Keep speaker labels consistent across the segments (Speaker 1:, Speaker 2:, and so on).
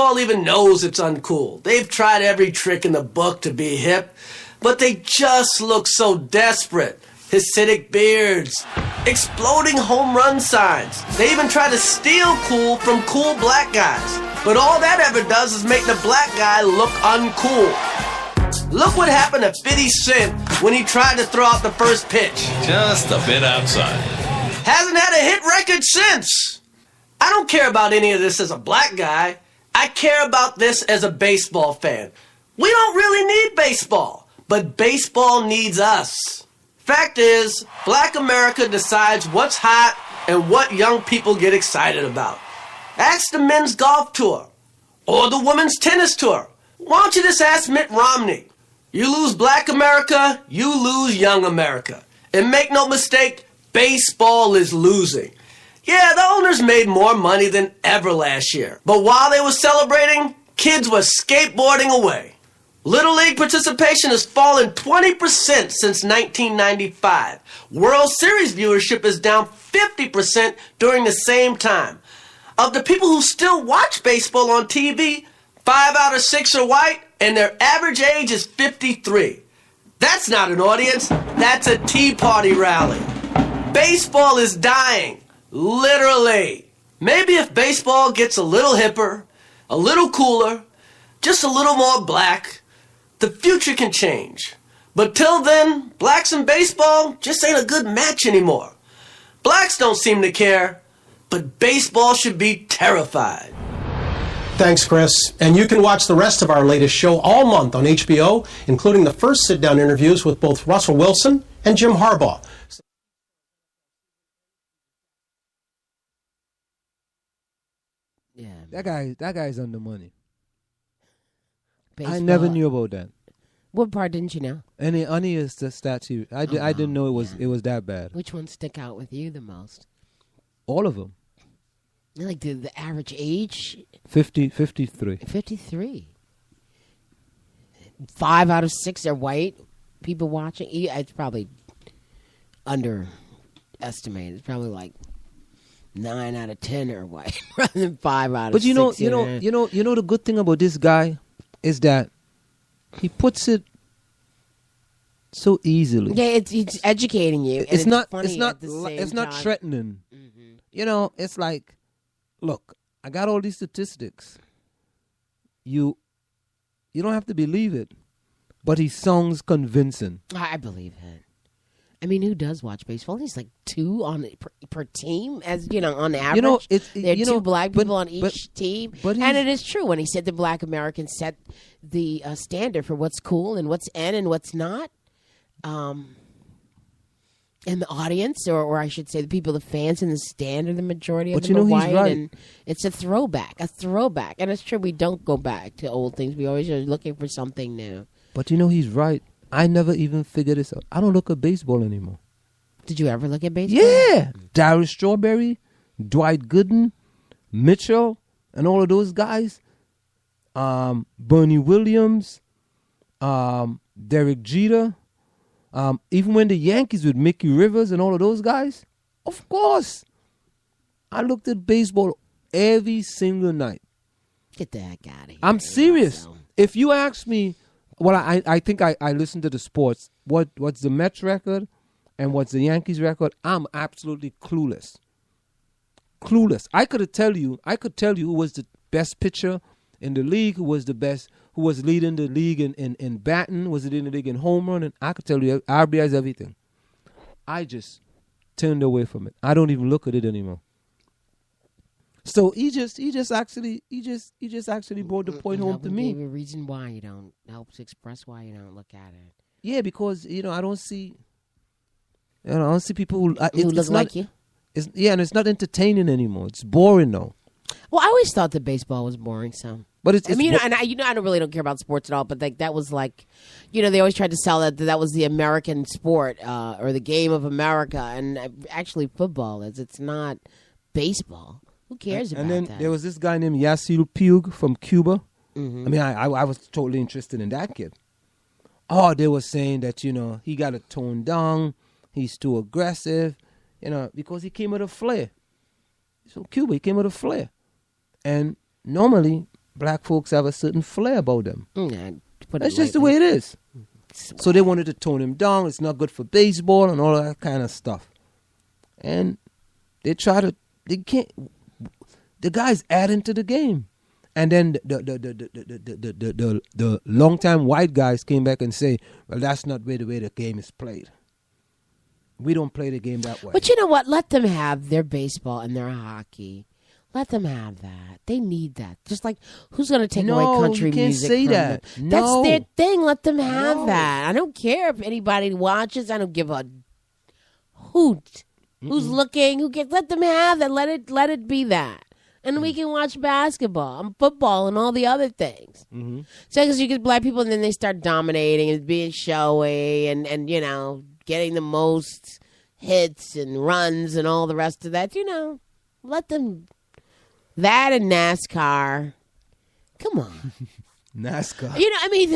Speaker 1: baseball even knows it's uncool. They've tried every trick in the book to be hip, but they just look so desperate. Hasidic beards, exploding home run signs. They even try to steal cool from cool black guys. But all that ever does is make the black guy look uncool. Look what happened to 50 Cent when he tried to throw out the first pitch.
Speaker 2: Just a bit outside.
Speaker 1: Hasn't had a hit record since. I don't care about any of this as a black guy. I care about this as a baseball fan. We don't really need baseball, but baseball needs us. Fact is, Black America decides what's hot and what young people get excited about. Ask the men's golf tour or the women's tennis tour. Why don't you just ask Mitt Romney? You lose Black America, you lose young America. And make no mistake, baseball is losing. Yeah, the owners made more money than ever last year. But while they were celebrating, kids were skateboarding away. Little League participation has fallen 20% since 1995. World Series viewership is down 50% during the same time. Of the people who still watch baseball on TV, 5 out of 6 are white, and their average age is 53. That's not an audience, that's a Tea Party rally. Baseball is dying, literally. Maybe if baseball gets a little hipper, a little cooler, just a little more black, the future can change. But till then, blacks and baseball just ain't a good match anymore. Blacks don't seem to care, but baseball should be terrified.
Speaker 3: Thanks, Chris. And you can watch the rest of our latest show all month on HBO, including the first sit-down interviews with both Russell Wilson and Jim Harbaugh.
Speaker 4: Yeah,
Speaker 5: that guy's on the money.
Speaker 4: baseball.
Speaker 5: I never knew about that.
Speaker 4: What part didn't you know?
Speaker 5: Any is the statue. I didn't know it was that bad.
Speaker 4: Which ones stick out with you the most?
Speaker 5: All of them.
Speaker 4: Like the average age?
Speaker 5: 53.
Speaker 4: 53. 5 out of 6 are white. People watching. It's probably underestimated. It's probably like 9 out of 10 are white rather than 5 out of 6.
Speaker 5: But you know the good thing about this guy is that he puts it so easily.
Speaker 4: Yeah, it's educating you.
Speaker 5: It's not
Speaker 4: time.
Speaker 5: threatening. Mm-hmm. You know, it's like, look, I got all these statistics. You don't have to believe it, but he sounds convincing.
Speaker 4: I believe it. I mean, who does watch baseball? He's like 2 on per team, as you know, on average. There are 2 black people on each team, and it is true when he said the Black Americans set the standard for what's cool and what's in and what's not. And the audience, or I should say, the people, the fans in the stand, are the majority of them are white,
Speaker 5: right.
Speaker 4: And it's a throwback, and it's true. We don't go back to old things. We always are looking for something new.
Speaker 5: But he's right. I never even figured this out. I don't look at baseball anymore.
Speaker 4: Did you ever look at baseball?
Speaker 5: Yeah. Darius Strawberry, Dwight Gooden, Mitchell, and all of those guys. Bernie Williams, Derek Jeter. Even when the Yankees with Mickey Rivers and all of those guys. Of course. I looked at baseball every single night.
Speaker 4: Get the heck out of here.
Speaker 5: I'm serious. If you ask me, well, I think I listened to the sports. What's the Mets record and what's the Yankees record? I'm absolutely clueless. I could tell you who was the best pitcher in the league, who was leading the league in batting, was it in the league in home run, and I could tell you RBIs, everything. I just turned away from it. I don't even look at it anymore. So he just actually brought the point home to me.
Speaker 4: Gave a reason why you don't help to express why you don't look at it.
Speaker 5: Yeah, because I don't see people who
Speaker 4: look like you.
Speaker 5: And it's not entertaining anymore. It's boring though.
Speaker 4: Well, I always thought that baseball was boring. So,
Speaker 5: but I
Speaker 4: really don't care about sports at all. But that was like, they always tried to sell that was the American sport or the game of America, and actually football is. It's not baseball. Who cares about that?
Speaker 5: And then there was this guy named Yasiel Puig from Cuba.
Speaker 4: Mm-hmm.
Speaker 5: I mean, I was totally interested in that kid. Oh, they were saying that, he got to tone down. He's too aggressive, because he came with a flair. So Cuba, he came with a flair. And normally, black folks have a certain flair about them. That's just the way it is. So they wanted to tone him down. It's not good for baseball and all that kind of stuff. And they can't. The guy's adding to the game. And then the long-time white guys came back and say, well, that's not the way the game is played. We don't play the game that way.
Speaker 4: But you know what? Let them have their baseball and their hockey. Let them have that. They need that. Just like, who's going to take away country music
Speaker 5: say
Speaker 4: from
Speaker 5: that.
Speaker 4: them?
Speaker 5: No.
Speaker 4: That's their thing. Let them have that. I don't care if anybody watches. I don't give a hoot. Who's looking? Who gets? Let them have that. Let it be that. And we can watch basketball and football and all the other things. So because you get black people and then they start dominating and being showy and you know, getting the most hits and runs and all the rest of that. You know, let them. That and NASCAR. Come on.
Speaker 5: NASCAR.
Speaker 4: You know, I mean,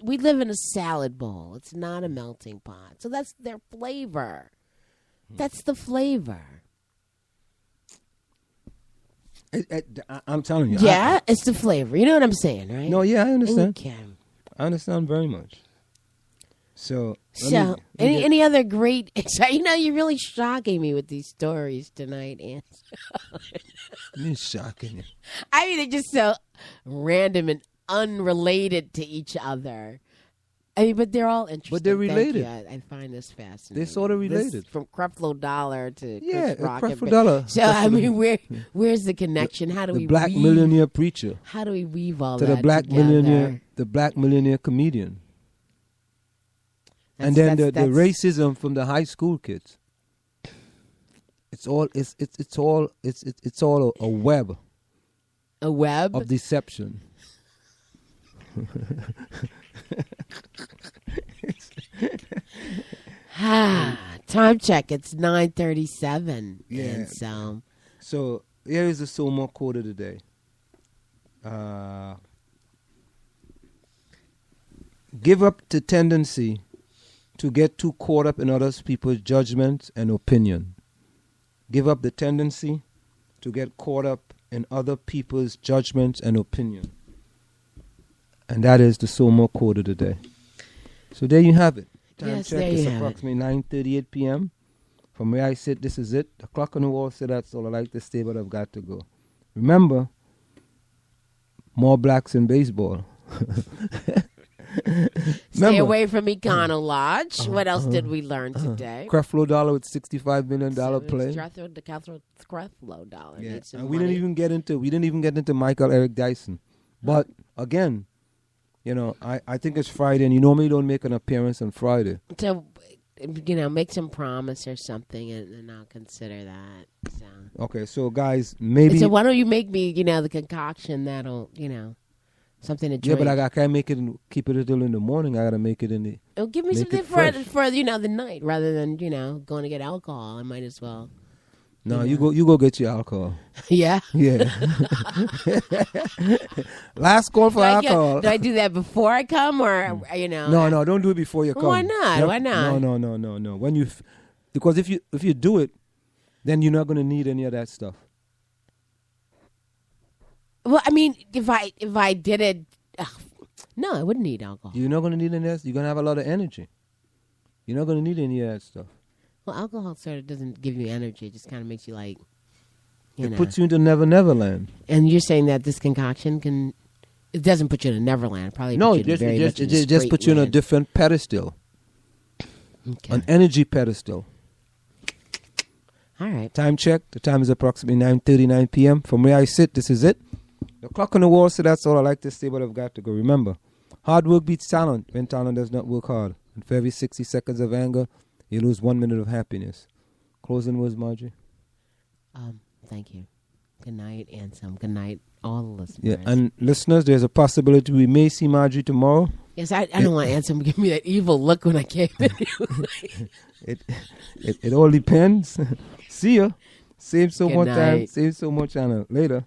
Speaker 4: we live in a salad bowl. It's not a melting pot. So that's their flavor. That's the flavor.
Speaker 5: I'm telling you.
Speaker 4: Yeah, it's the flavor. You know what I'm saying, right?
Speaker 5: No, yeah, I understand.
Speaker 4: Okay.
Speaker 5: I understand very much. So
Speaker 4: any other great? You know, you're really shocking me with these stories tonight, Ann.
Speaker 5: You're shocking you.
Speaker 4: I mean, they're just so random and unrelated to each other. I mean, but they're all interesting.
Speaker 5: But they're related.
Speaker 4: I find this fascinating.
Speaker 5: They're sort of related.
Speaker 4: From Creflo Dollar to
Speaker 5: Yeah,
Speaker 4: Chris Rock.
Speaker 5: Creflo Dollar.
Speaker 4: So I mean, where's the connection? How do we
Speaker 5: the black millionaire preacher
Speaker 4: How do we weave all
Speaker 5: to
Speaker 4: that
Speaker 5: the black
Speaker 4: together?
Speaker 5: black millionaire comedian, and then the racism from the high school kids. It's all a web.
Speaker 4: A web
Speaker 5: of deception.
Speaker 4: Time check. It's 9:37.
Speaker 5: Yeah.
Speaker 4: And
Speaker 5: so here is the Somo quote of the day. Give up the tendency to get too caught up in other people's judgments and opinion. Give up the tendency to get caught up in other people's judgments and opinion. And that is the Somo quote of the day. So there you have it. Time check is approximately 9:38 p.m. From where I sit, this is it. The clock on the wall said that's all I like to stay, but I've got to go. Remember, more blacks in baseball.
Speaker 4: Stay away from Econo Lodge. What else did we learn today?
Speaker 5: Creflo Dollar with $65 million play.
Speaker 4: The Creflo Dollar.
Speaker 5: Yeah. And we didn't even get into Michael Eric Dyson. But again, you know, I think it's Friday, and you normally don't make an appearance on Friday.
Speaker 4: So, you know, make some promise or something, and I'll consider that. So.
Speaker 5: Okay, so guys, maybe.
Speaker 4: So why don't you make me, you know, the concoction that'll, you know, something to drink.
Speaker 5: Yeah, but I can't make it and keep it until in the morning. I gotta make it in the.
Speaker 4: Oh, give me something for you know, the night rather than, you know, going to get alcohol. I might as well.
Speaker 5: No, you go get your alcohol.
Speaker 4: Yeah?
Speaker 5: Yeah. Last call for alcohol.
Speaker 4: Do I do that before I come or, you know?
Speaker 5: No, don't do it before you come.
Speaker 4: Why not?
Speaker 5: Yep.
Speaker 4: Why not?
Speaker 5: No. When because if you do it, then you're not going to need any of that stuff.
Speaker 4: Well, I mean, if I did it, no, I wouldn't need alcohol.
Speaker 5: You're not going to need any of that. You're going to have a lot of energy. You're not going to need any of that stuff.
Speaker 4: Well, alcohol sort of doesn't give you energy. It just kind of makes you like, you know.
Speaker 5: It puts you into Never Land.
Speaker 4: And you're saying that this concoction it doesn't put you in a Neverland. Probably
Speaker 5: it just puts you in a different pedestal.
Speaker 4: Okay.
Speaker 5: An energy pedestal.
Speaker 4: All right.
Speaker 5: Time check. The time is approximately 9:39 p.m. From where I sit, this is it. The clock on the wall, so that's all I like to say, but I've got to go. Remember, hard work beats talent when talent does not work hard. And for every 60 seconds of anger, you lose 1 minute of happiness. Closing words, Margie?
Speaker 4: Thank you. Good night, Anselm. Good night, all the listeners.
Speaker 5: Yeah, and listeners, there's a possibility we may see Margie tomorrow.
Speaker 4: Yes, I don't want Anselm to give me that evil look when I came in.
Speaker 5: It all depends. See ya. Save so
Speaker 4: Good
Speaker 5: much
Speaker 4: night.
Speaker 5: time. Save so much channel. Later.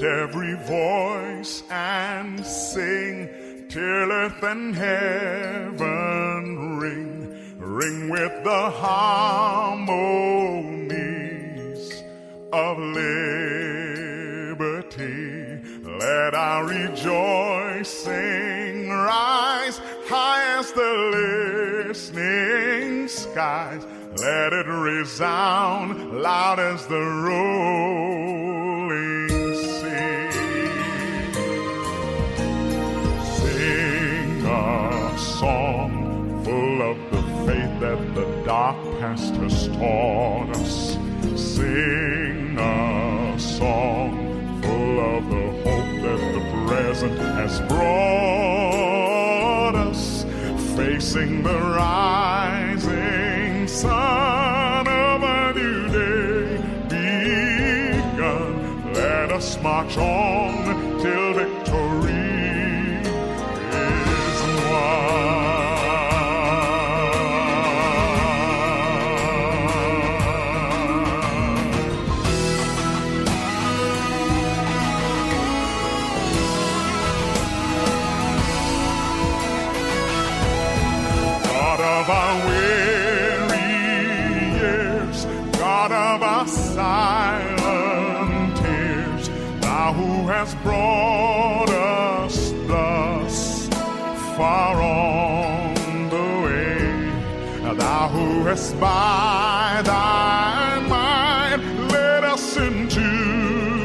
Speaker 6: every voice and sing till earth and heaven ring with the harmonies of liberty. Let our rejoicing rise high as the listening skies. Let it resound loud as the rolling sea. Sing a song full of the faith that the dark past has taught us. Sing a song full of the hope that the present has brought us. Facing the rising sun of a new day begun, let us march on till victory is won. Of our weary years, God of our silent tears, thou who hast brought us thus far on the way, thou who hast by thy might led us into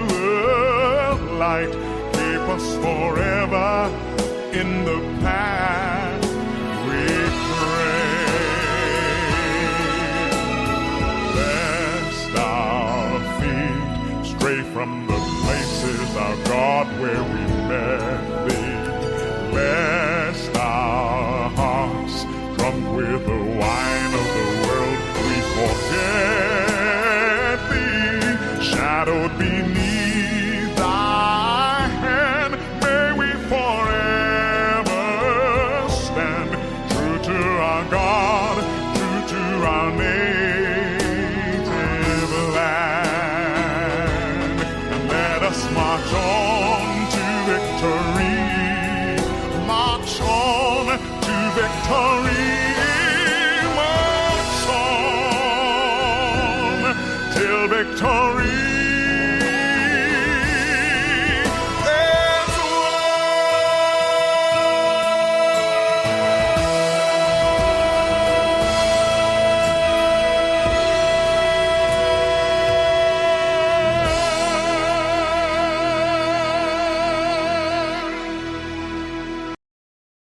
Speaker 6: the light, keep us forever in the path we pray. From the places, our God, where we met thee, lest our hearts, drunk with the wine of the world, we forget thee. Shadowed beneath thy hand, may we forever stand true to our God, true to our native land. March on to victory. March on to victory.